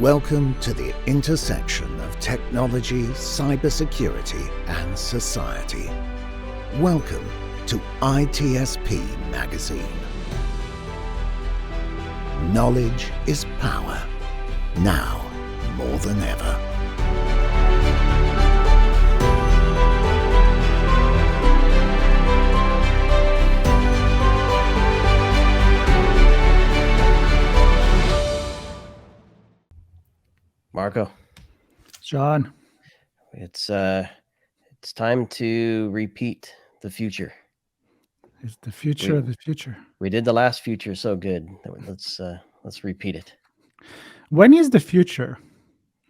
Welcome to the intersection of technology, cybersecurity, and society. Welcome to ITSP Magazine. Knowledge is power, now more than ever. Marco, John, it's time to repeat the future. it's the future of the future. We did the last future so good. Let's repeat it. When is the future?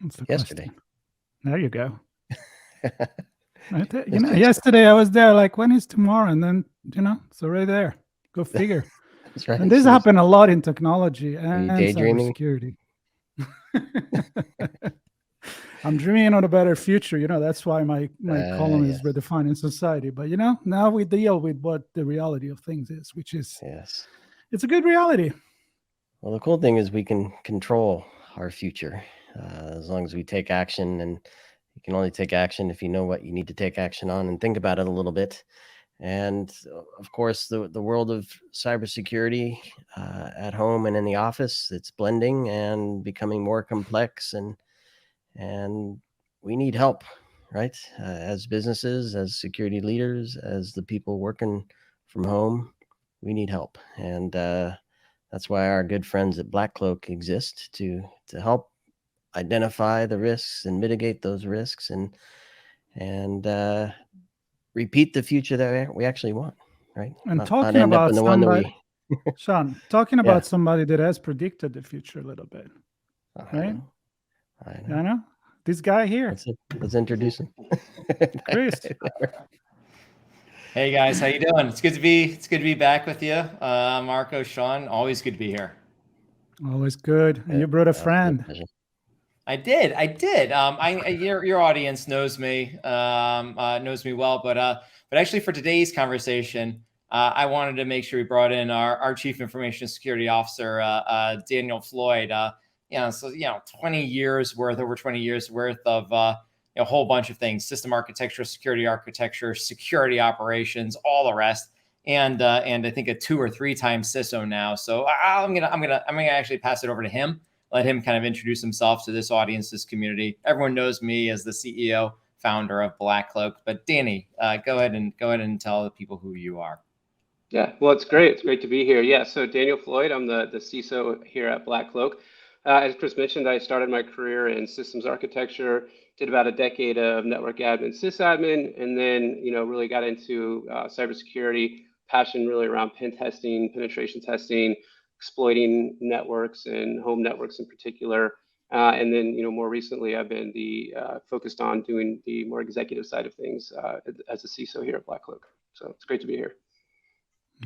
That's the Yesterday. question. There you go. Yesterday I was there. Like, when is tomorrow? And then it's already there. Go figure. That's right. And this happened a lot in technology and daydreaming? cybersecurity. I'm dreaming of a better future. That's why my column is redefining society. But now we deal with what the reality of things is, which is it's a good reality. Well, the cool thing is we can control our future as long as we take action, and you can only take action if you know what you need to take action on and think about it a little bit. And of course, the world of cybersecurity at home and in the office, it's blending and becoming more complex, and we need help, right? As businesses, as security leaders, as the people working from home, we need help. And that's why our good friends at BlackCloak exist, to help identify the risks and mitigate those risks and repeat the future that we actually want, right? And talking about somebody, Sean, talking about somebody that has predicted the future a little bit, right? I know. This guy here. Let's introduce him. Chris. Hey guys, how you doing? It's good to be back with you, Marco, Sean. Always good to be here. Always good. And you brought a friend. I did. Your audience knows me well, but actually for today's conversation, I wanted to make sure we brought in our Chief Information Security Officer, Daniel Floyd. 20 years worth of a whole bunch of things: system architecture, security operations, all the rest, and I think a 2 or 3 time CISO now. So I'm gonna actually pass it over to him. Let him kind of introduce himself to this audience, this community. Everyone knows me as the CEO, founder of BlackCloak. But Danny, go ahead and tell the people who you are. Yeah, well, it's great. It's great to be here. Yeah, so Daniel Floyd, I'm the CISO here at BlackCloak. As Chris mentioned, I started my career in systems architecture, did about a decade of network admin, sysadmin, and then really got into cybersecurity, passion really around pen testing, penetration testing, exploiting networks and home networks in particular. And then, more recently, I've been focused on doing the more executive side of things as a CISO here at BlackCloak. So it's great to be here.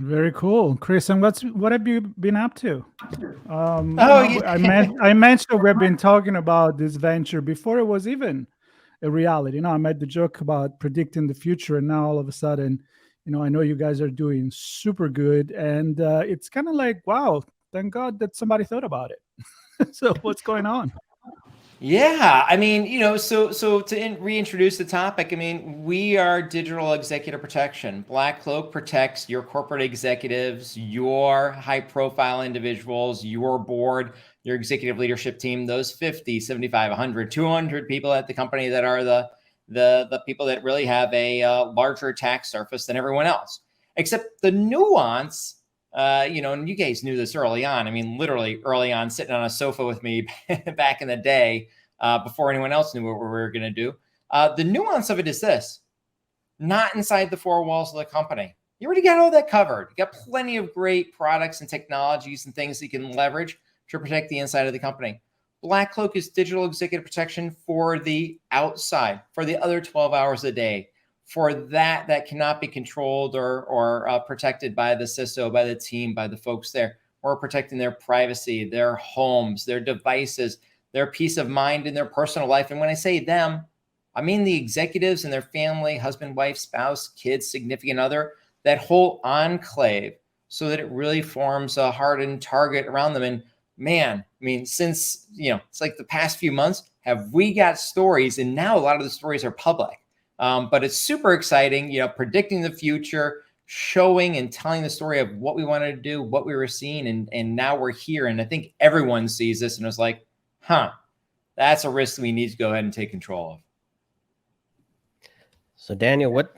Very cool, Chris. And what have you been up to? I mentioned we've been talking about this venture before it was even a reality. I made the joke about predicting the future, and now all of a sudden, I know you guys are doing super good, and it's kind of like, wow, thank God that somebody thought about it. So what's going on? Yeah, so to reintroduce the topic, we are digital executive protection. BlackCloak protects your corporate executives, your high-profile individuals, your board, your executive leadership team, those 50, 75, 100, 200 people at the company that are the people that really have a larger attack surface than everyone else. Except the nuance, and you guys knew this early on. Literally early on, sitting on a sofa with me back in the day, before anyone else knew what we were going to do. The nuance of it is this: not inside the 4 walls of the company. You already got all that covered. You got plenty of great products and technologies and things that you can leverage to protect the inside of the company. BlackCloak is digital executive protection for the outside, for the other 12 hours a day, for that cannot be controlled or protected by the CISO, by the team, by the folks there. We're protecting their privacy, their homes, their devices, their peace of mind in their personal life. And when I say them, I mean the executives and their family, husband, wife, spouse, kids, significant other, that whole enclave, so that it really forms a hardened target around them. And man, I mean, since, it's like the past few months, have we got stories? And now a lot of the stories are public. But it's super exciting, predicting the future, showing and telling the story of what we wanted to do, what we were seeing, and now we're here. And I think everyone sees this and is like, that's a risk we need to go ahead and take control of. So Daniel, what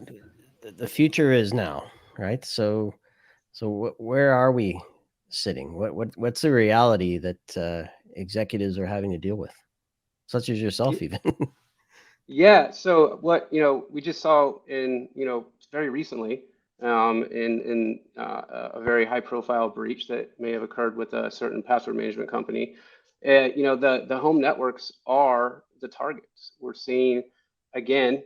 the future is now, right? So where are we sitting? What's the reality that executives are having to deal with, such as yourself even? Yeah. So what, we just saw in, very recently, in a very high profile breach that may have occurred with a certain password management company. The home networks are the targets. We're seeing, again,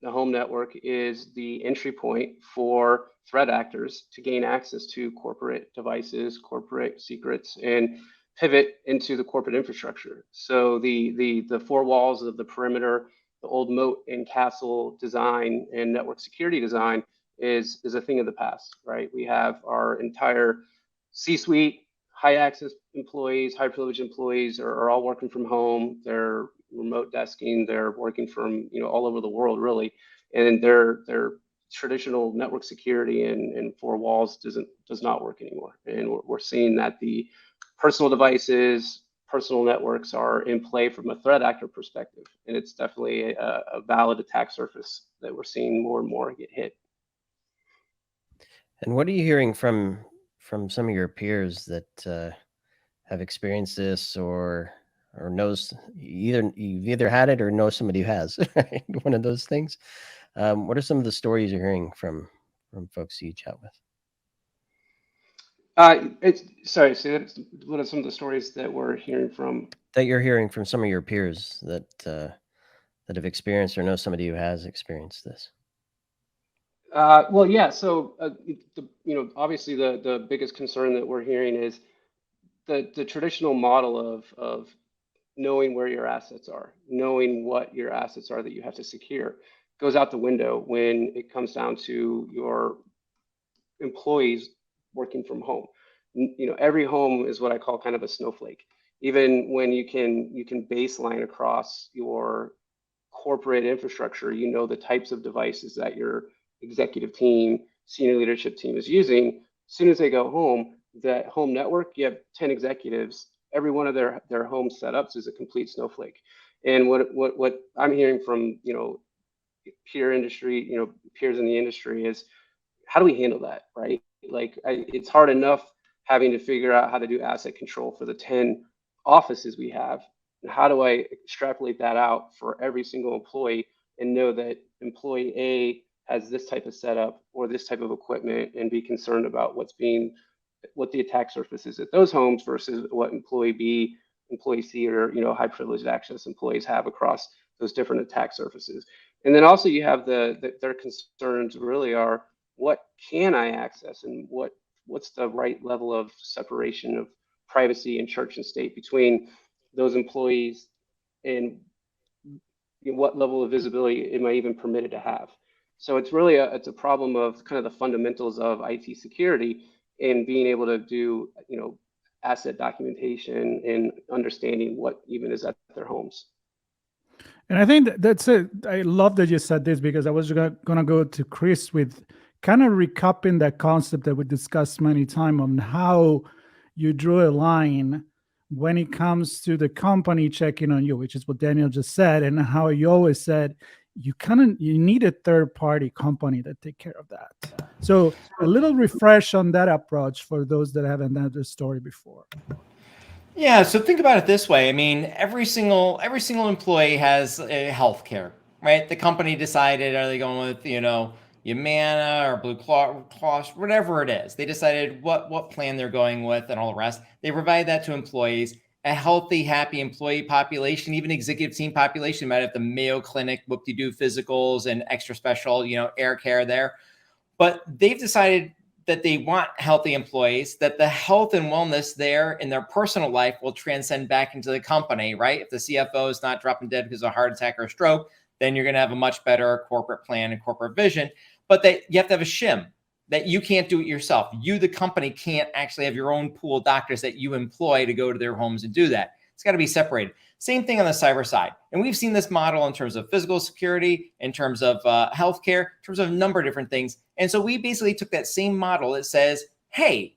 the home network is the entry point for threat actors to gain access to corporate devices, corporate secrets, and pivot into the corporate infrastructure. So the four walls of the perimeter, the old moat and castle design and network security design is a thing of the past, right? We have our entire C-suite, high access employees, high privilege employees are all working from home. They're remote desking. They're working from all over the world, really, and their traditional network security and four walls does not work anymore. And we're seeing that the personal devices, personal networks are in play from a threat actor perspective, and it's definitely a valid attack surface that we're seeing more and more get hit. And what are you hearing from some of your peers that have experienced this or knows you've either had it or know somebody who has, right? One of those things. What are some of the stories you're hearing from folks you chat with? Sorry, what are some of the stories that we're hearing from? That you're hearing from some of your peers that have experienced or know somebody who has experienced this? Well, yeah. So, obviously the biggest concern that we're hearing is the traditional model of knowing where your assets are, knowing what your assets are that you have to secure, goes out the window when it comes down to your employees working from home. Every home is what I call kind of a snowflake. Even when you can baseline across your corporate infrastructure, the types of devices that your executive team, senior leadership team is using. As soon as they go home, that home network, you have 10 executives. Every one of their home setups is a complete snowflake. And what I'm hearing from peers in the industry is, how do we handle that, right? Like, it's hard enough having to figure out how to do asset control for the 10 offices we have. And how do I extrapolate that out for every single employee and know that employee A has this type of setup or this type of equipment, and be concerned about what the attack surface is at those homes versus what employee B, employee C, or high privileged access employees have across those different attack surfaces. And then also you have their concerns really are, what can I access, and what's the right level of separation of privacy and church and state between those employees, and what level of visibility am I even permitted to have? So it's really it's a problem of kind of the fundamentals of IT security and being able to do asset documentation and understanding what even is at their homes. And I think that's it. I love that you said this, because I was going to go to Chris with kind of recapping that concept that we discussed many times on how you drew a line when it comes to the company checking on you, which is what Daniel just said, and how you always said you need a third-party company that take care of that. So a little refresh on that approach for those that haven't heard the story before. Yeah, so think about it this way. I mean, every single employee has a health care, right? The company decided, are they going with, Humana or Blue Cross, whatever it is. They decided what plan they're going with and all the rest. They provide that to employees. A healthy, happy employee population, even executive team population, might have the Mayo Clinic, whoop-de-doo physicals and extra special, air care there. But they've decided that they want healthy employees, that the health and wellness there in their personal life will transcend back into the company, right? If the CFO is not dropping dead because of a heart attack or a stroke, then you're going to have a much better corporate plan and corporate vision. But you have to have a shim. that you can't do it yourself. You, the company, can't actually have your own pool of doctors that you employ to go to their homes and do that. It's got to be separated. Same thing on the cyber side. And we've seen this model in terms of physical security, in terms of healthcare, in terms of a number of different things. And so we basically took that same model that says, hey,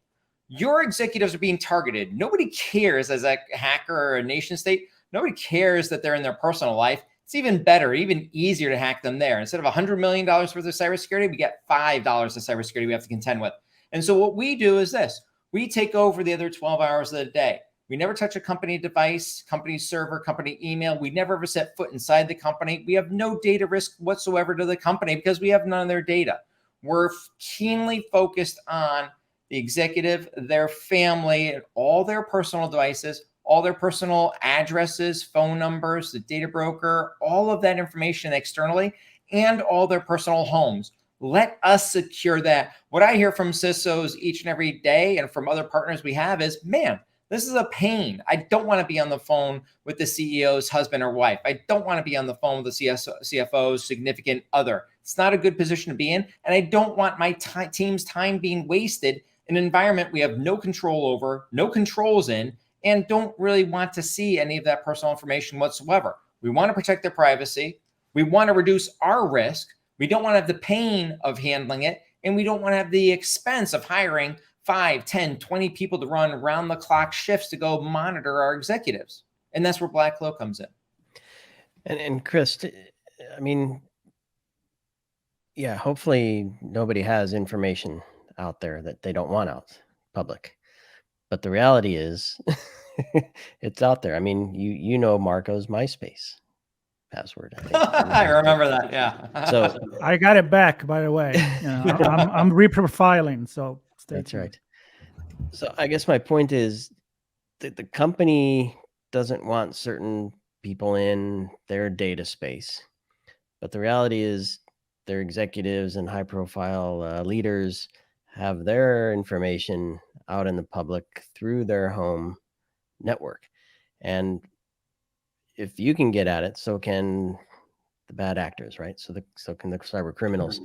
your executives are being targeted. Nobody cares as a hacker or a nation state. Nobody cares that they're in their personal life. It's even better, even easier to hack them there. Instead of $100 million worth of cybersecurity, we get $5 of cybersecurity we have to contend with. And so what we do is this. We take over the other 12 hours of the day. We never touch a company device, company server, company email. We never ever set foot inside the company. We have no data risk whatsoever to the company because we have none of their data. We're keenly focused on the executive, their family, and all their personal devices, all their personal addresses, phone numbers, the data broker, all of that information externally, and all their personal homes. Let us secure that. What I hear from CISOs each and every day and from other partners we have is, man, this is a pain. I don't want to be on the phone with the CEO's husband or wife. I don't want to be on the phone with the CFO's significant other. It's not a good position to be in. And I don't want my team's time being wasted in an environment we have no control over, no controls in, and don't really want to see any of that personal information whatsoever. We want to protect their privacy. We want to reduce our risk. We don't want to have the pain of handling it. And we don't want to have the expense of hiring 5, 10, 20 people to run round the clock shifts to go monitor our executives. And that's where BlackCloak comes in. And Chris, I mean, yeah, hopefully nobody has information out there that they don't want out public. But the reality is it's out there. I mean, you know Marco's MySpace password. I think. I remember that. Yeah. So I got it back, by the way. You know, I'm reprofiling. So that's right. So I guess my point is that the company doesn't want certain people in their data space, but the reality is their executives and high profile leaders have their information out in the public through their home network. And if you can get at it, so can the bad actors, right? So can the cyber criminals.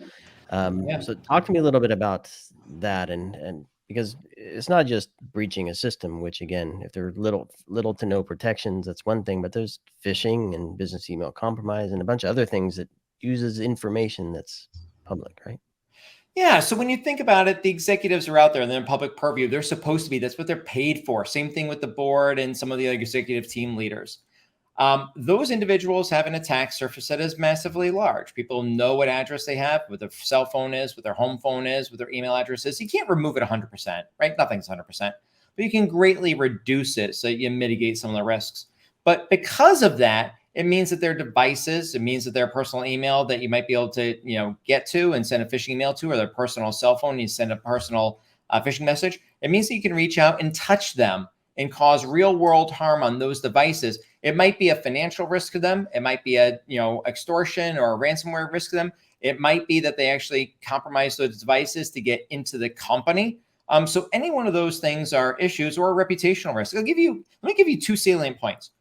So talk to me a little bit about that, and because it's not just breaching a system, which again, if there are little to no protections, that's one thing, but there's phishing and business email compromise and a bunch of other things that uses information that's public, right? Yeah. So when you think about it, the executives are out there and they're in public purview. They're supposed to be. That's what they're paid for. Same thing with the board and some of the executive team leaders. Those individuals have an attack surface that is massively large. People know what address they have, what their cell phone is, what their home phone is, what their email address is. You can't remove it 100%, right? Nothing's 100%, but you can greatly reduce it so you mitigate some of the risks. But because of that, it means that their devices, it means that their personal email that you might be able to, get to and send a phishing email to, or their personal cell phone, you send a personal phishing message. It means that you can reach out and touch them and cause real world harm on those devices. It might be a financial risk to them. It might be a, extortion or a ransomware risk to them. It might be that they actually compromise those devices to get into the company. So any one of those things are issues or a reputational risk. Let me give you two salient points.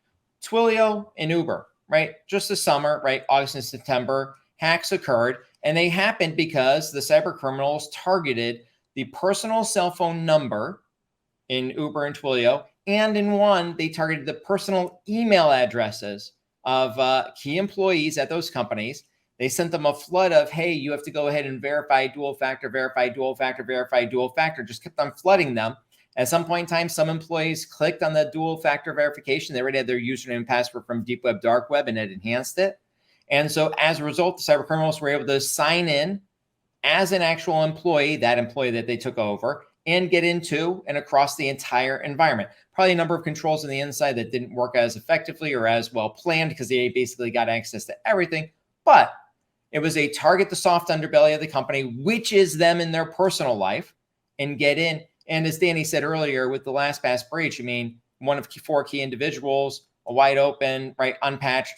Twilio and Uber, right? Just this summer, right? August and September, hacks occurred, and they happened because the cyber criminals targeted the personal cell phone number in Uber and Twilio, and in one, they targeted the personal email addresses of key employees at those companies. They sent them a flood of, hey, you have to go ahead and verify dual factor, verify dual factor, verify dual factor, just kept on flooding them. At some point in time, some employees clicked on the dual factor verification. They already had their username and password from deep web, dark web, and it enhanced it. And so as a result, the cyber criminals were able to sign in as an actual employee, that employee that they took over, and get into and across the entire environment. Probably a number of controls on the inside that didn't work as effectively or as well planned because they basically got access to everything. But it was a target the soft underbelly of the company, which is them in their personal life, and get in. And as Danny said earlier, with the LastPass breach, one of 4 key individuals, a wide open, right, unpatched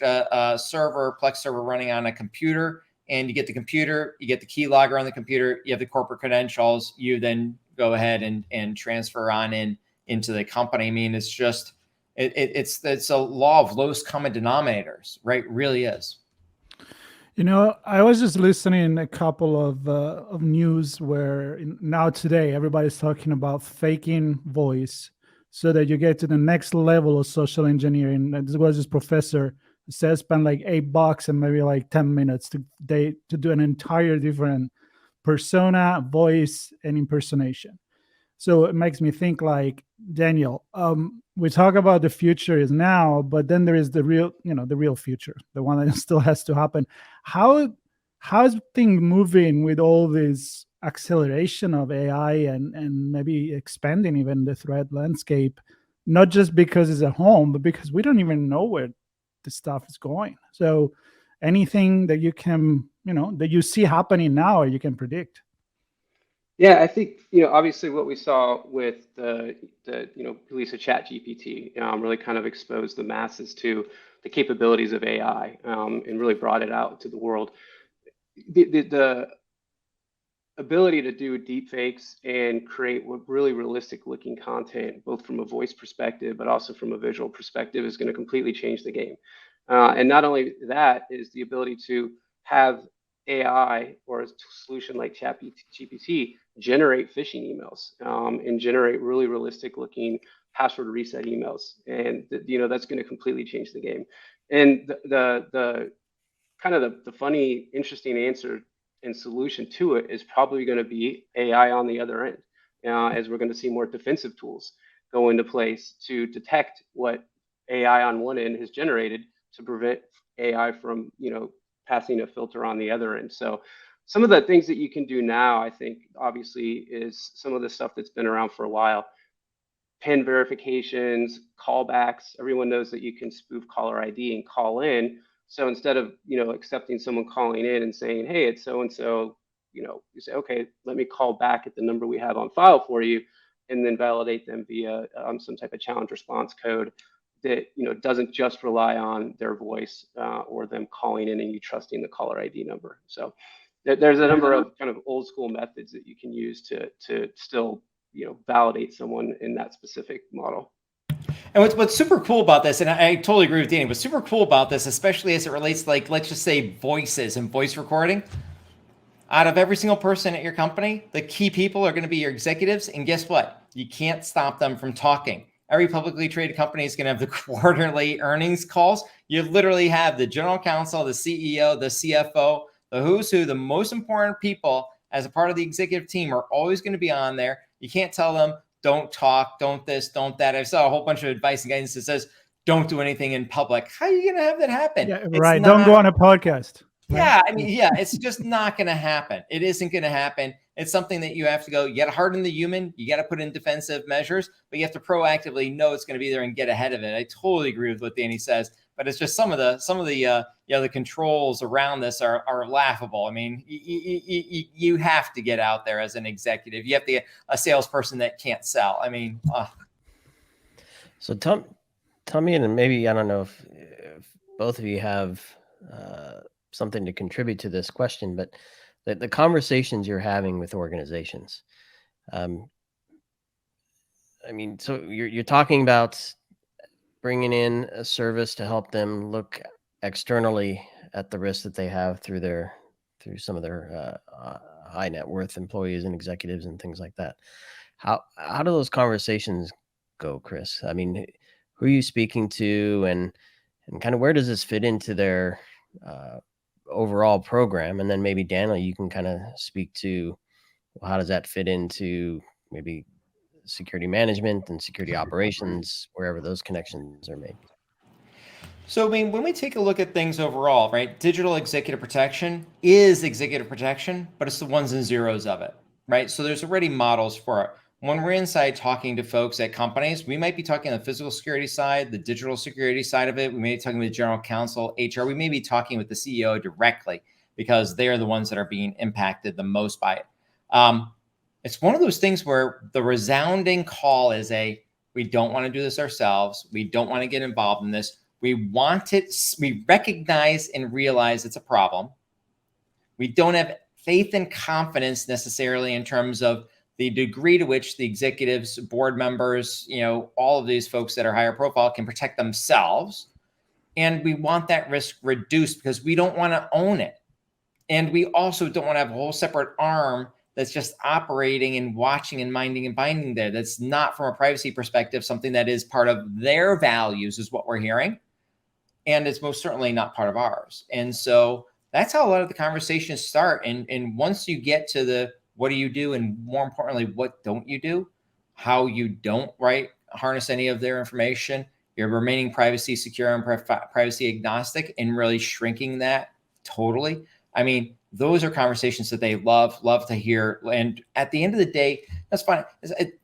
server, Plex server running on a computer, and you get the computer, you get the keylogger on the computer, you have the corporate credentials, you then go ahead and transfer on into the company. It's just, it's a law of lowest common denominators, right? It really is. You know, I was just listening a couple of news where now today everybody's talking about faking voice so that you get to the next level of social engineering. And this was this professor who says spend like $8 and maybe like 10 minutes to do an entire different persona, voice, and impersonation. So it makes me think like, Daniel, we talk about the future is now, but then there is the real, the real future, the one that still has to happen. How's things moving with all this acceleration of AI and maybe expanding even the threat landscape, not just because it's at home, but because we don't even know where the stuff is going. So anything that you can, that you see happening now or you can predict. Yeah, I think, obviously what we saw with the release of ChatGPT really kind of exposed the masses to the capabilities of AI and really brought it out to the world. The ability to do deep fakes and create really realistic looking content, both from a voice perspective, but also from a visual perspective, is going to completely change the game. And not only that is the ability to have AI or a solution like ChatGPT generate phishing emails and generate really realistic looking password reset emails. And that's going to completely change the game. And the kind of the funny, interesting answer and solution to it is probably going to be AI on the other end, as we're going to see more defensive tools go into place to detect what AI on one end has generated to prevent AI from, passing a filter on the other end. So some of the things that you can do now, I think, obviously, is some of the stuff that's been around for a while. PIN verifications, callbacks. Everyone knows that you can spoof caller ID and call in. So instead of accepting someone calling in and saying, "Hey, it's so and so," you say, "Okay, let me call back at the number we have on file for you," and then validate them via some type of challenge response code that doesn't just rely on their voice or them calling in and you trusting the caller ID number. So there's a number of kind of old school methods that you can use to still validate someone in that specific model. And what's super cool about this, and I totally agree with Danny, what's super cool about this, especially as it relates to, like, let's just say voices and voice recording, out of every single person at your company, the key people are going to be your executives. And guess what? You can't stop them from talking. Every publicly traded company is going to have the quarterly earnings calls. You literally have the general counsel, the CEO, the CFO, the who's who, the most important people as a part of the executive team are always going to be on there. You can't tell them, don't talk, don't this, don't that. I saw a whole bunch of advice and guidance that says, don't do anything in public. How are you going to have that happen? Yeah, right. Don't go on a podcast. Right? Yeah, I mean, yeah, it's just not going to happen. It isn't going to happen. It's something that you have to go, you got to harden the human, you got to put in defensive measures, but you have to proactively know it's going to be there and get ahead of it. I totally agree with what Danny says, but it's just some of the the controls around this are laughable. I mean, you have to get out there as an executive. You have to get a salesperson that can't sell. I mean, So tell me, and maybe, I don't know if both of you have something to contribute to this question, but the conversations you're having with organizations. I mean, so you're talking about bringing in a service to help them look externally at the risk that they have through some of their high net worth employees and executives and things like that. How do those conversations go, Chris? I mean, who are you speaking to, and kind of where does this fit into their overall program? And then maybe Daniel, you can kind of speak to, well, how does that fit into maybe security management and security operations, wherever those connections are made. So, I mean, when we take a look at things overall, right, digital executive protection is executive protection, but it's the ones and zeros of it, right? So there's already models for it. When we're inside talking to folks at companies, we might be talking on the physical security side, the digital security side of it. We may be talking with general counsel, HR. We may be talking with the CEO directly because they're the ones that are being impacted the most by it. It's one of those things where the resounding call is we don't want to do this ourselves. We don't want to get involved in this. We want it. We recognize and realize it's a problem. We don't have faith and confidence necessarily in terms of the degree to which the executives, board members, all of these folks that are higher profile can protect themselves. And we want that risk reduced because we don't want to own it. And we also don't want to have a whole separate arm that's just operating and watching and minding and binding there. That's not, from a privacy perspective, something that is part of their values, is what we're hearing. And it's most certainly not part of ours. And so that's how a lot of the conversations start. And once you get to the what do you do, and more importantly, what don't you do, how you don't, right, harness any of their information, you're remaining privacy secure and privacy agnostic, and really shrinking that totally. I mean, those are conversations that they love to hear. And at the end of the day, that's fine.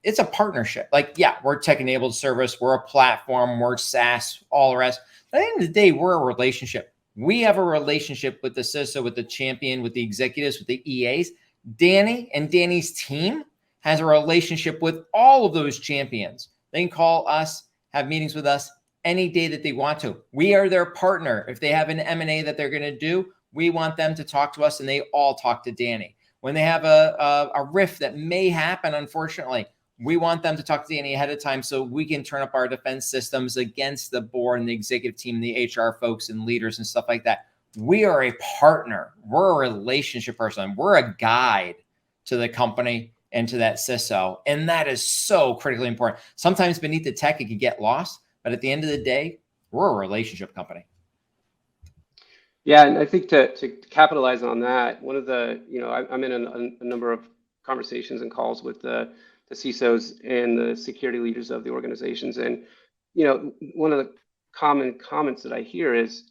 It's a partnership. Like, yeah, we're tech-enabled service. We're a platform. We're SaaS, all the rest. At the end of the day, we're a relationship. We have a relationship with the CISO, with the champion, with the executives, with the EAs. Danny and Danny's team has a relationship with all of those champions. They can call us, have meetings with us any day that they want to. We are their partner. If they have an M&A that they're going to do, we want them to talk to us, and they all talk to Danny. When they have a rift that may happen, unfortunately, we want them to talk to Danny ahead of time so we can turn up our defense systems against the board and the executive team and the HR folks and leaders and stuff like that. We are a partner. We're a relationship person. We're a guide to the company and to that CISO. And that is so critically important. Sometimes beneath the tech, it can get lost. But at the end of the day, we're a relationship company. Yeah, and I think to capitalize on that, one of the, I'm in a number of conversations and calls with the CISOs and the security leaders of the organizations. And, one of the common comments that I hear is,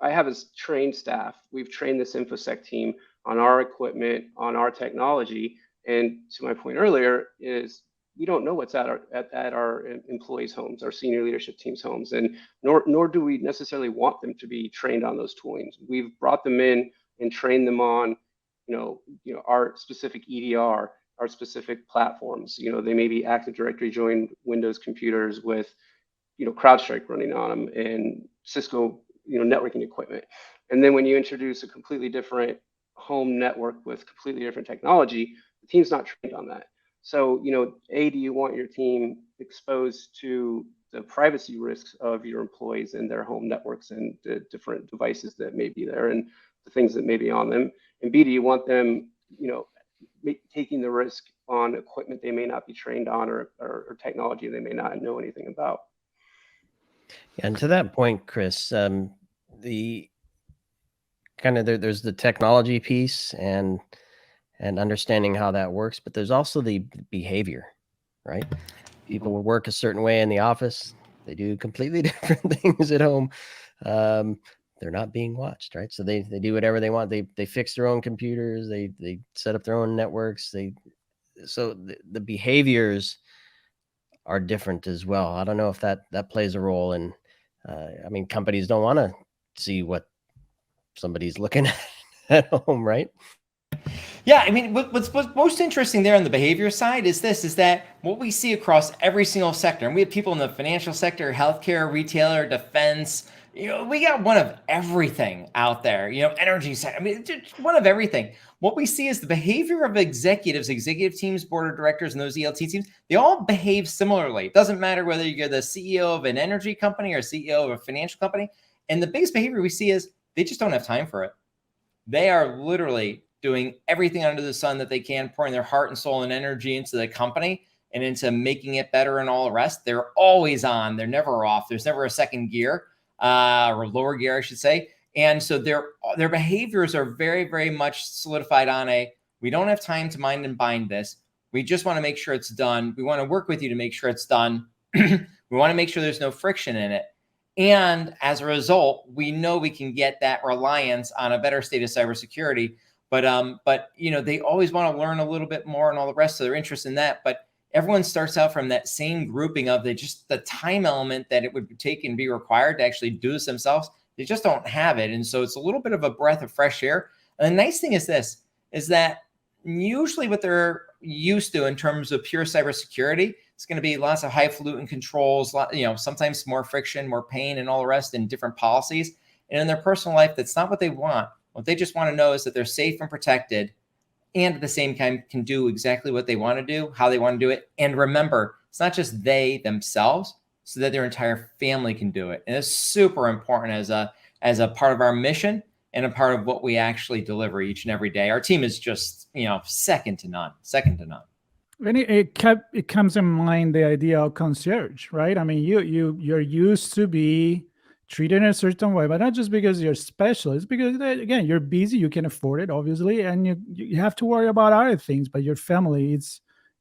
I have a trained staff. We've trained this InfoSec team on our equipment, on our technology. And to my point earlier is, we don't know what's at our employees' homes, our senior leadership team's homes, and nor do we necessarily want them to be trained on those toolings. We've brought them in and trained them on, our specific EDR, our specific platforms. They may be Active Directory joined Windows computers with, CrowdStrike running on them and Cisco, networking equipment. And then when you introduce a completely different home network with completely different technology, the team's not trained on that. So, do you want your team exposed to the privacy risks of your employees and their home networks and the different devices that may be there and the things that may be on them? And B, do you want them, taking the risk on equipment they may not be trained on or technology they may not know anything about? And to that point, Chris, the kind of there's the technology piece and understanding how that works, but there's also the behavior, right? People will work a certain way in the office. They do completely different things at home. They're not being watched, right? So they do whatever they want. They fix their own computers. They set up their own networks. So the behaviors are different as well. I don't know if that plays a role in, companies don't want to see what somebody's looking at home, right? Yeah, what's most interesting there on the behavior side is that what we see across every single sector, and we have people in the financial sector, healthcare, retailer, defense, we got one of everything out there, energy sector, just one of everything. What we see is the behavior of executives, executive teams, board of directors, and those ELT teams, they all behave similarly. It doesn't matter whether you're the CEO of an energy company or CEO of a financial company. And the biggest behavior we see is they just don't have time for it. They are literally doing everything under the sun that they can, pouring their heart and soul and energy into the company and into making it better and all the rest. They're always on. They're never off. There's never a second gear or lower gear, I should say. And so their behaviors are very, very much solidified on we don't have time to mind and bind this. We just want to make sure it's done. We want to work with you to make sure it's done. We want to make sure there's no friction in it. And as a result, we know we can get that reliance on a better state of cybersecurity. But they always want to learn a little bit more and all the rest, so they're interested in that. But everyone starts out from that same grouping of the time element that it would take and be required to actually do this themselves. They just don't have it. And so it's a little bit of a breath of fresh air. And the nice thing is that usually what they're used to in terms of pure cybersecurity, it's going to be lots of highfalutin controls, sometimes more friction, more pain, and all the rest, and different policies. And in their personal life, that's not what they want. What they just want to know is that they're safe and protected, and at the same time can do exactly what they want to do, how they want to do it. And remember, it's not just they themselves, so that their entire family can do it. And it's super important as a part of our mission and a part of what we actually deliver each and every day. Our team is just, second to none. And it comes in mind the idea of concierge, right? I mean, you're used to be treated in a certain way, but not just because you're special. It's because, again, you're busy, you can afford it, obviously, and you have to worry about other things. But your family,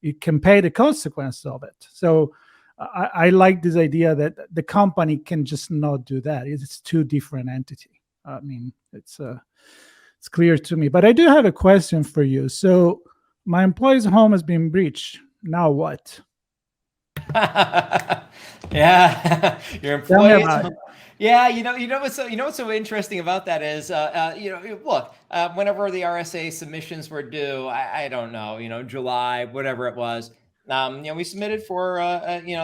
you can pay the consequences of it. So I like this idea that the company can just not do that. It's two different entities. I mean, it's clear to me. But I do have a question for you. So my employee's home has been breached. Now what? Yeah, your employees. Yeah, what's so interesting about that is, look, whenever the RSA submissions were due, I don't know, July, whatever it was, we submitted for,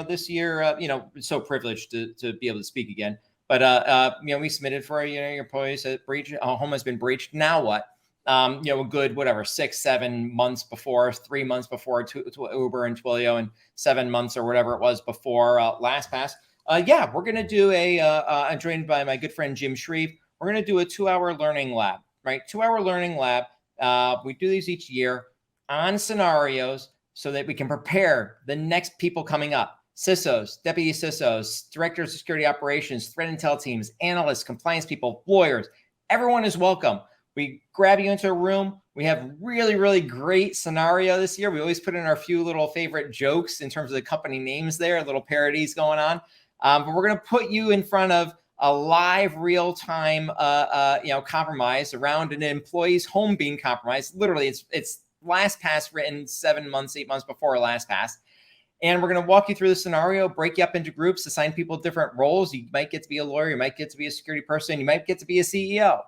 this year, so privileged to be able to speak again, but we submitted for, your employees home has been breached. Now what? A good, whatever, 6-7 months before, 3 months before to Uber and Twilio, and 7 months or whatever it was before LastPass. We're going to do I'm joined by my good friend, Jim Shreve. We're going to do a 2-hour learning lab, right? 2-hour learning lab. We do these each year on scenarios so that we can prepare the next people coming up. CISOs, deputy CISOs, directors of security operations, threat intel teams, analysts, compliance people, lawyers. Everyone is welcome. We grab you into a room. We have really, really great scenario this year. We always put in our few little favorite jokes in terms of the company names there, little parodies going on. But we're going to put you in front of a live, real-time, compromise around an employee's home being compromised. Literally, it's LastPass written 7 months, 8 months before LastPass. And we're going to walk you through the scenario, break you up into groups, assign people different roles. You might get to be a lawyer. You might get to be a security person. You might get to be a CEO.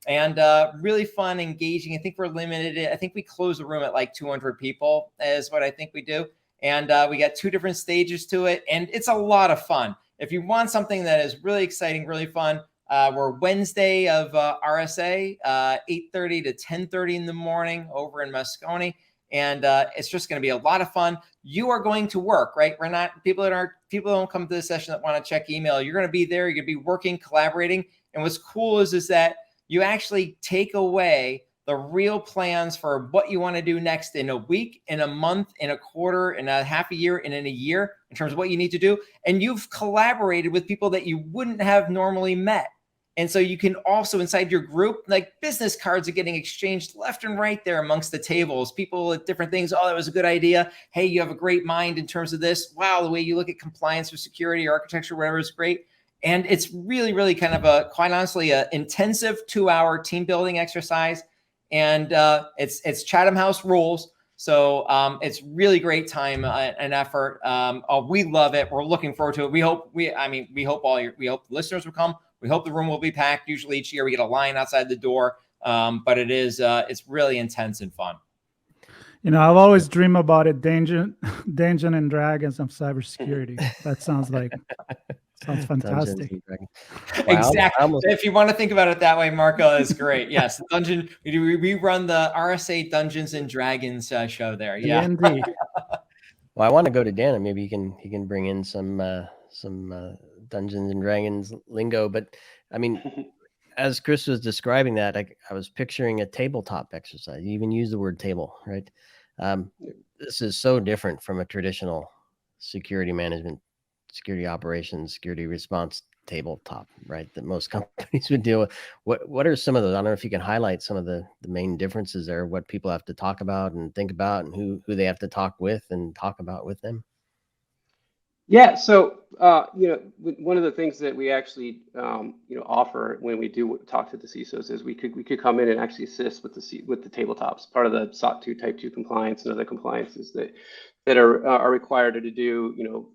And really fun, engaging. I think we're limited. I think we close the room at like 200 people is what I think we do. And we got 2 different stages to it. And it's a lot of fun. If you want something that is really exciting, really fun, we're Wednesday of RSA, 8:30 to 10:30 in the morning over in Moscone. And it's just going to be a lot of fun. You are going to work, right? We're not, people don't come to this session that want to check email. You're going to be there. You're going to be working, collaborating. And what's cool is that you actually take away the real plans for what you want to do next in a week, in a month, in a quarter, in a half a year, and in a year, in terms of what you need to do. And you've collaborated with people that you wouldn't have normally met. And so you can also, inside your group, like business cards are getting exchanged left and right there amongst the tables. People at different things. Oh, that was a good idea. Hey, you have a great mind in terms of this. Wow, the way you look at compliance or security or architecture, whatever, is great. And it's really, really kind of quite honestly, an intensive 2-hour team building exercise. And it's Chatham House rules. So it's really great time and effort. We love it. We're looking forward to it. We hope the listeners will come. We hope the room will be packed. Usually each year we get a line outside the door. But it's really intense and fun. I've always dreamed about it. Dungeons and Dragons of cybersecurity. That sounds fantastic. Wow. Exactly. If you want to think about it that way, Marco, is great. Yes, we run the RSA Dungeons and Dragons show there. Yeah. Well, I want to go to Dan, and maybe he can bring in some Dungeons and Dragons lingo. But I mean, as Chris was describing that, I was picturing a tabletop exercise. You even use the word table, right? This is so different from a traditional security management, security operations, security response tabletop, right? That most companies would deal with. What are some of those? I don't know if you can highlight some of the main differences there, what people have to talk about and think about, and who they have to talk with and talk about with them. Yeah, so one of the things that we actually offer when we do talk to the CISOs is we could come in and actually assist with the tabletops, part of the SOC 2 Type 2 compliance and other compliances that are required to do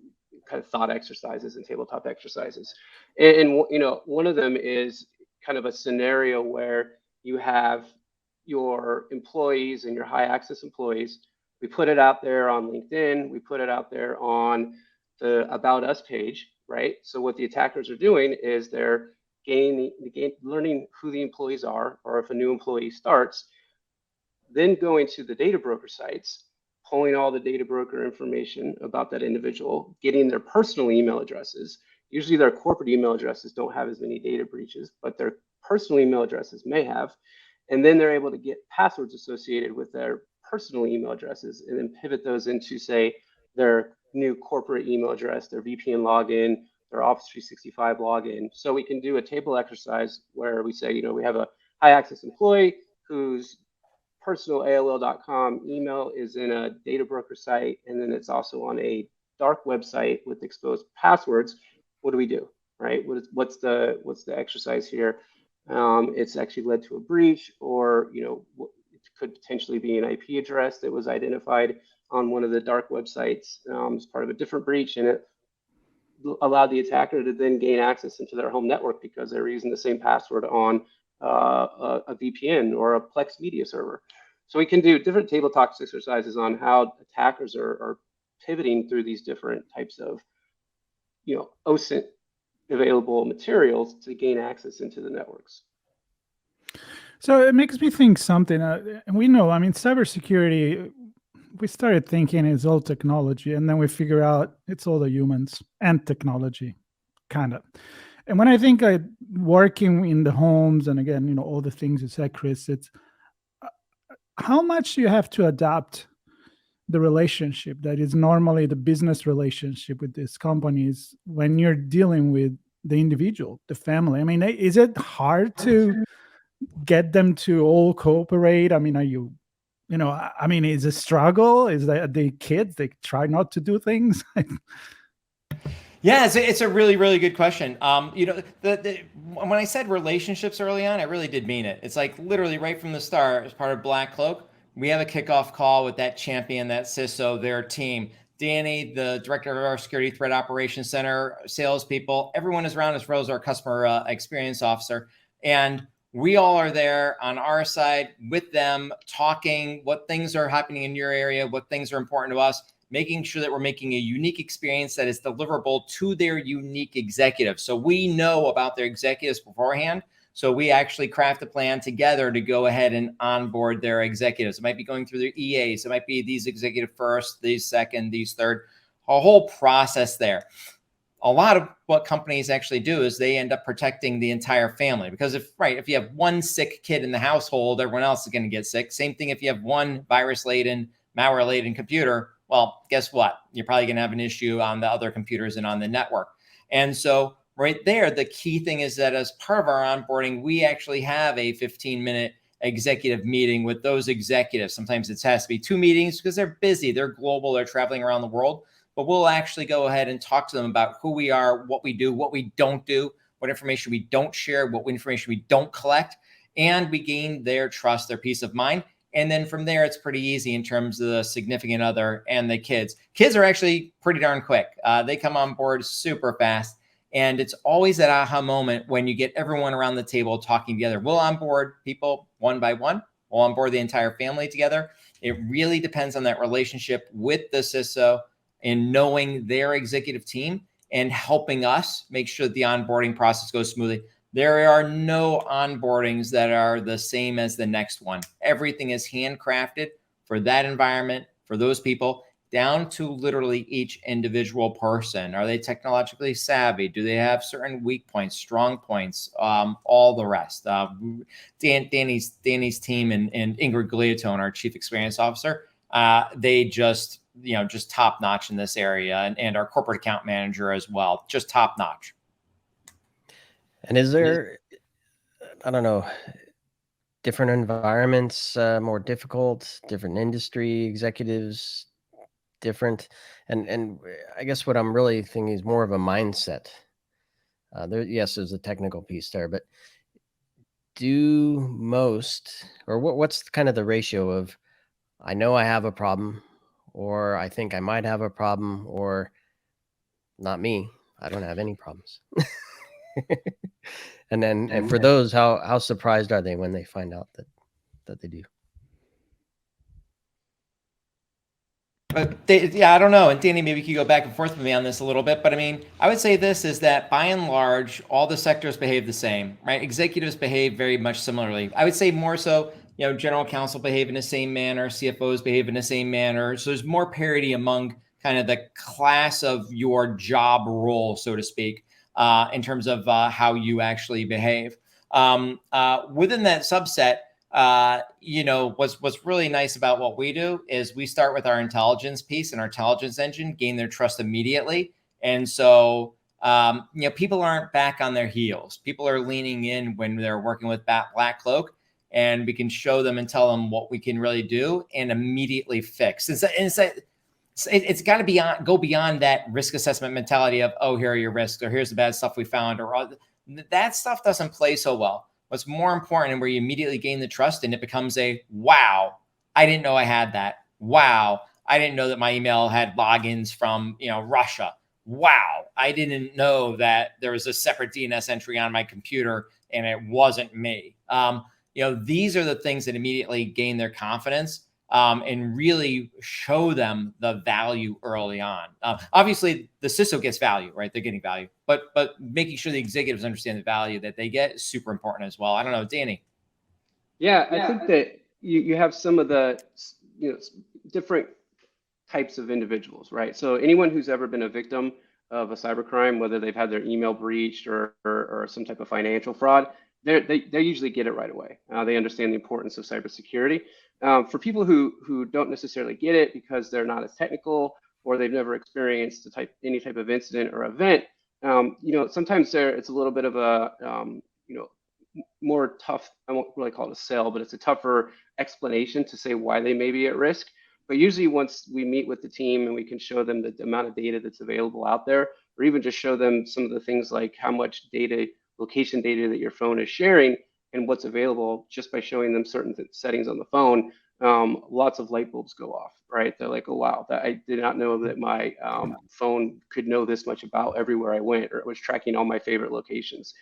kind of thought exercises and tabletop exercises. And one of them is kind of a scenario where you have your employees and your high access employees. We put it out there on LinkedIn. We put it out there on the About Us page, right? So what the attackers are doing is they're learning who the employees are, or if a new employee starts, then going to the data broker sites, pulling all the data broker information about that individual, getting their personal email addresses. Usually their corporate email addresses don't have as many data breaches, but their personal email addresses may have. And then they're able to get passwords associated with their personal email addresses and then pivot those into, say, their new corporate email address, their VPN login, their Office 365 login. So we can do a table exercise where we say, we have a high access employee whose personal AOL.com email is in a data broker site, and then it's also on a dark website with exposed passwords. What do we do, right? What's the exercise here? It's actually led to a breach, or it could potentially be an IP address that was identified on one of the dark websites as part of a different breach, and it allowed the attacker to then gain access into their home network because they were using the same password on a VPN or a Plex media server. So we can do different table talks exercises on how attackers are pivoting through these different types of, OSINT available materials to gain access into the networks. So it makes me think something, and we know, cybersecurity, we started thinking it's all technology, and then we figure out it's all the humans and technology, kind of. And when I think working in the homes, and again, all the things you said, Chris, it's how much you have to adapt the relationship that is normally the business relationship with these companies when you're dealing with the individual, the family. Is it hard to get them to all cooperate? Are you, is it a struggle? Is that the kids, they try not to do things? Yeah, it's a really, really good question. When I said relationships early on, I really did mean it. It's like literally right from the start, as part of BlackCloak, we have a kickoff call with that champion, that CISO, their team. Danny, the director of our security threat operations center, salespeople, everyone is around as well as our customer experience officer. And we all are there on our side with them, talking what things are happening in your area, what things are important to us, making sure that we're making a unique experience that is deliverable to their unique executives. So we know about their executives beforehand. So we actually craft a plan together to go ahead and onboard their executives. It might be going through their EAs. It might be these executive first, these second, these third, a whole process there. A lot of what companies actually do is they end up protecting the entire family, because if you have one sick kid in the household, everyone else is going to get sick. Same thing if you have one virus-laden, malware-laden computer. Well, guess what? You're probably going to have an issue on the other computers and on the network. And so right there, the key thing is that as part of our onboarding, we actually have a 15-minute executive meeting with those executives. Sometimes it has to be 2 meetings because they're busy, they're global, they're traveling around the world. But we'll actually go ahead and talk to them about who we are, what we do, what we don't do, what information we don't share, what information we don't collect, and we gain their trust, their peace of mind. And then from there, it's pretty easy in terms of the significant other and the kids. Kids are actually pretty darn quick. They come on board super fast. And it's always that aha moment when you get everyone around the table talking together. We'll onboard people one by one. We'll onboard the entire family together. It really depends on that relationship with the CISO and knowing their executive team and helping us make sure that the onboarding process goes smoothly. There are no onboardings that are the same as the next one. Everything is handcrafted for that environment, for those people, down to literally each individual person. Are they technologically savvy? Do they have certain weak points, strong points, all the rest? Danny's team and Ingrid Gliatone, our chief experience officer, they just top notch in this area, and our corporate account manager as well, just top notch. And is there, I don't know, different environments, more difficult, different industry executives, different, and I guess what I'm really thinking is more of a mindset. Yes, there's a technical piece there, but do most, or what's kind of the ratio of, I know I have a problem, or I think I might have a problem, or not me, I don't have any problems. And for those, how surprised are they when they find out that they do? But I don't know. And Danny, maybe you could go back and forth with me on this a little bit. But I would say this is that by and large, all the sectors behave the same, right? Executives behave very much similarly. I would say more so, general counsel behave in the same manner, CFOs behave in the same manner. So there's more parity among kind of the class of your job role, so to speak, in terms of how you actually behave. Within that subset, what's really nice about what we do is we start with our intelligence piece and our intelligence engine, gain their trust immediately. And so, people aren't back on their heels. People are leaning in when they're working with BlackCloak, and we can show them and tell them what we can really do and immediately fix. It's got to go beyond that risk assessment mentality of, oh, here are your risks, or here's the bad stuff we found, or that stuff doesn't play so well. What's more important, and where you immediately gain the trust, and it becomes a, wow, I didn't know I had that. Wow, I didn't know that my email had logins from Russia. Wow, I didn't know that there was a separate DNS entry on my computer and it wasn't me. These are the things that immediately gain their confidence and really show them the value early on. Obviously, the CISO gets value, right? They're getting value, but making sure the executives understand the value that they get is super important as well. I don't know, Danny. Yeah, I think that you have some of the different types of individuals, right? So anyone who's ever been a victim of a cybercrime, whether they've had their email breached or some type of financial fraud, they usually get it right away. They understand the importance of cybersecurity. For people who don't necessarily get it because they're not as technical, or they've never experienced any type of incident or event, sometimes it's a little bit of a more tough. I won't really call it a sell, but it's a tougher explanation to say why they may be at risk. But usually once we meet with the team and we can show them the amount of data that's available out there, or even just show them some of the things like how much location data that your phone is sharing and what's available, just by showing them certain settings on the phone, lots of light bulbs go off, right? They're like, oh, wow, I did not know that my phone could know this much about everywhere I went, or it was tracking all my favorite locations.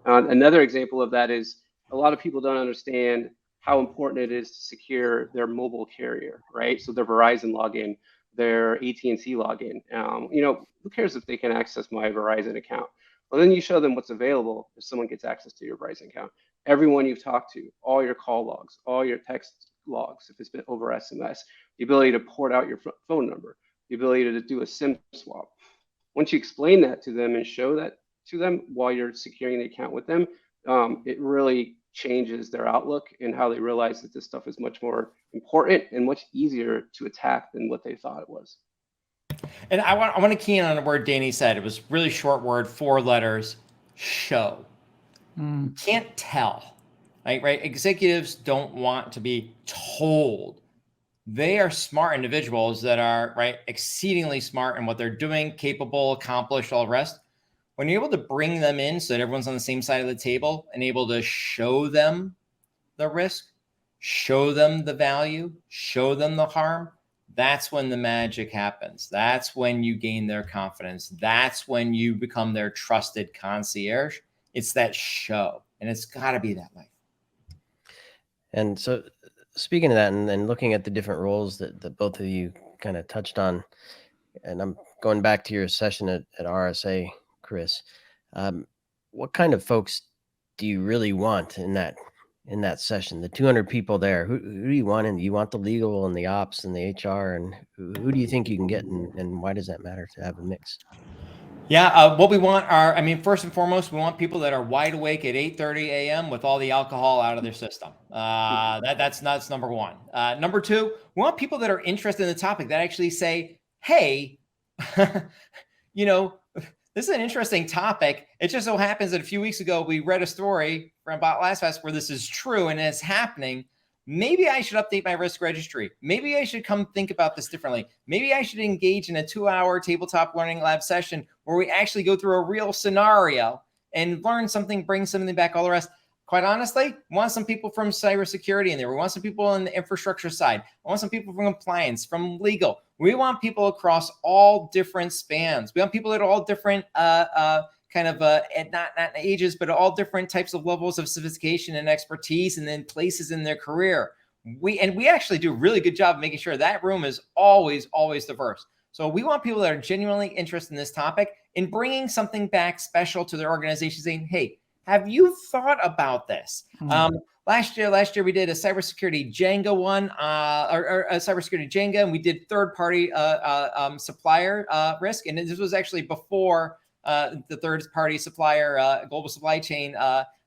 Another example of that is a lot of people don't understand how important it is to secure their mobile carrier, right? So their Verizon login, their AT&T login. Who cares if they can access my Verizon account? Well, then you show them what's available if someone gets access to your Verizon account. Everyone you've talked to, all your call logs, all your text logs, if it's been over SMS, the ability to port out your phone number, the ability to do a SIM swap. Once you explain that to them and show that to them while you're securing the account with them, it really changes their outlook and how they realize that this stuff is much more important and much easier to attack than what they thought it was. And I want to key in on a word Danny said. It was really short word, 4 letters, show. Can't tell, right? Executives don't want to be told. They are smart individuals that are, right, exceedingly smart in what they're doing, capable, accomplished, all the rest. When you're able to bring them in so that everyone's on the same side of the table and able to show them the risk, show them the value, show them the harm, that's when the magic happens. That's when you gain their confidence. That's when you become their trusted concierge. It's that show, and it's got to be that way. And so speaking of that, and looking at the different roles that both of you kind of touched on, and I'm going back to your session at RSA, Chris, what kind of folks do you really want in that session? The 200 people there, who do you want? And you want the legal and the ops and the HR, and who do you think you can get, and why does that matter to have a mix? Yeah, what we want are, first and foremost, we want people that are wide awake at 8:30 a.m. with all the alcohol out of their system. That's number one. Number two, we want people that are interested in the topic, that actually say, hey, this is an interesting topic. It just so happens that a few weeks ago, we read a story from about LastFast where this is true and it's happening. Maybe I should update my risk registry. Maybe I should come think about this differently. Maybe I should engage in a 2-hour tabletop learning lab session where we actually go through a real scenario and learn something, bring something back, all the rest. Quite honestly, we want some people from cybersecurity in there. We want some people on the infrastructure side. I want some people from compliance, from legal. We want people across all different spans. We want people at all different not ages, but all different types of levels of sophistication and expertise, and then places in their career. We actually do a really good job of making sure that room is always diverse. So we want people that are genuinely interested in this topic and bringing something back special to their organization, saying, hey, have you thought about this? Last year we did a cybersecurity Jenga one, or a cybersecurity Jenga, and we did third-party supplier risk. And this was actually before the third-party supplier global supply chain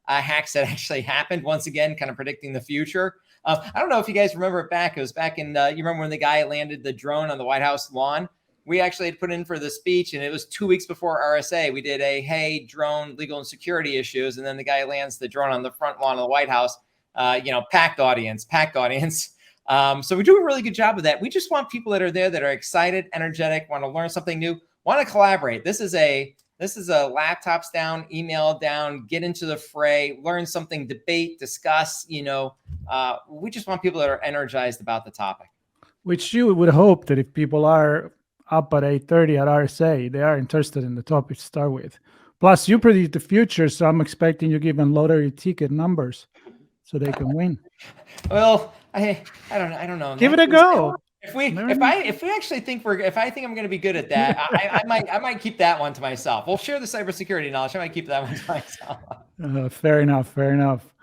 hacks that actually happened. Once again, kind of predicting the future. I don't know if you guys remember it back. It was back in, you remember when the guy landed the drone on the White House lawn? We actually had put in for the speech, and it was 2 weeks before RSA. We did a, hey, drone legal and security issues. And then the guy lands the drone on the front lawn of the White House, packed audience. So we do a really good job of that. We just want people that are there that are excited, energetic, want to learn something new, want to collaborate. This is a laptops down, email down, get into the fray, learn something, debate, discuss, we just want people that are energized about the topic. Which you would hope that if people are up at 8:30 at RSA, they are interested in the topic to start with. Plus, you predict the future, so I'm expecting you give them lottery ticket numbers so they can win. Well, I don't know. Give it a go. If I think I'm going to be good at that, I might keep that one to myself. We'll share the cybersecurity knowledge. I might keep that one to myself. Fair enough.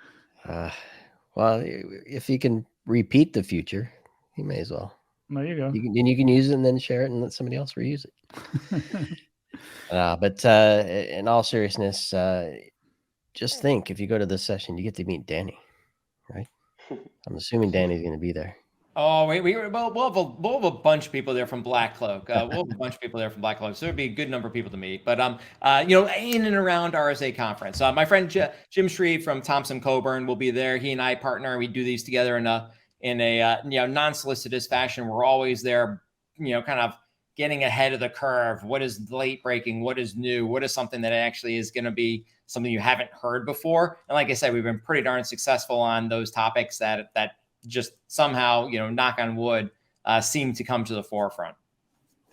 Well, if you can repeat the future, you may as well. There you go. You can use it and then share it and let somebody else reuse it. But in all seriousness, just think, if you go to this session, you get to meet Danny, right? I'm assuming Danny's going to be there. Oh, we'll have a bunch of people there from BlackCloak. So there'd be a good number of people to meet. But in and around RSA conference. My friend Jim Shreve from Thompson Coburn will be there. He and I partner. We do these together in a non-solicitous fashion. We're always there, kind of getting ahead of the curve. What is late breaking? What is new? What is something that actually is going to be something you haven't heard before? And like I said, we've been pretty darn successful on those topics that just somehow, knock on wood, seem to come to the forefront.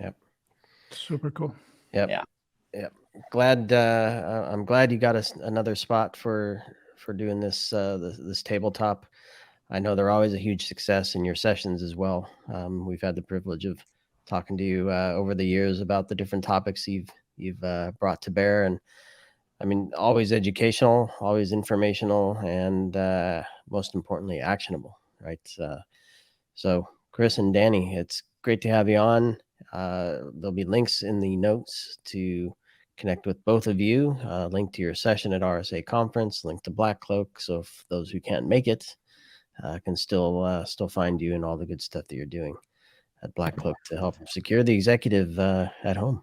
Yep. Super cool. Yep. Yeah. Yep. I'm glad you got us another spot for doing this tabletop. I know they're always a huge success in your sessions as well. We've had the privilege of talking to you over the years about the different topics you've brought to bear, and I mean, always educational, always informational, and most importantly, actionable. Right. So Chris and Danny, it's great to have you on. There'll be links in the notes to connect with both of you, link to your session at RSA conference, link to BlackCloak. So if those who can't make it can still find you and all the good stuff that you're doing at BlackCloak to help secure the executive at home.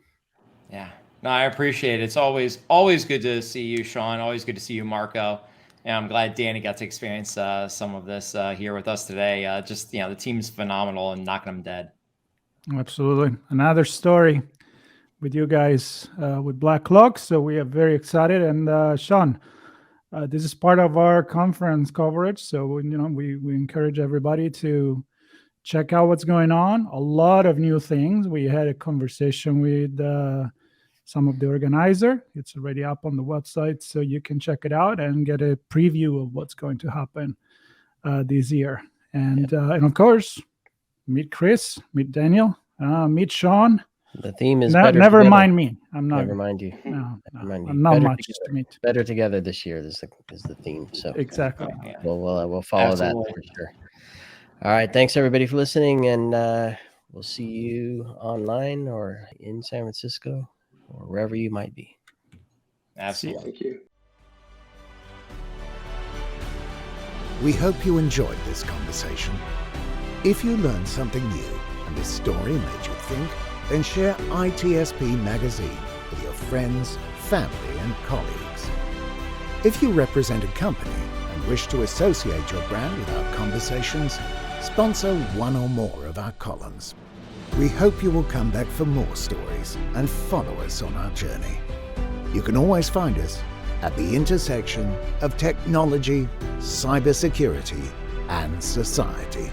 Yeah, no, I appreciate it. It's always good to see you, Sean. Always good to see you, Marco. And I'm glad Danny got to experience some of this here with us today. The team's phenomenal and knocking them dead. Absolutely. Another story with you guys with BlackCloak. So we are very excited. And Sean, this is part of our conference coverage. So, we encourage everybody to check out what's going on. A lot of new things. We had a conversation with some of the organizer. It's already up on the website, so you can check it out and get a preview of what's going to happen this year. And of course, meet Chris, meet Daniel, meet Sean. The theme is never together. mind me. I'm not. Never mind you. No, Never mind you. I'm not Better much together. to meet. Better together this year is the theme. So Exactly. Yeah. we'll follow Absolutely. that for sure. All right. Thanks everybody for listening, and we'll see you online or in San Francisco or wherever you might be. Absolutely. Thank you. We hope you enjoyed this conversation. If you learned something new and this story made you think, then share ITSP Magazine with your friends, family, and colleagues. If you represent a company and wish to associate your brand with our conversations, sponsor one or more of our columns. We hope you will come back for more stories and follow us on our journey. You can always find us at the intersection of technology, cybersecurity, and society.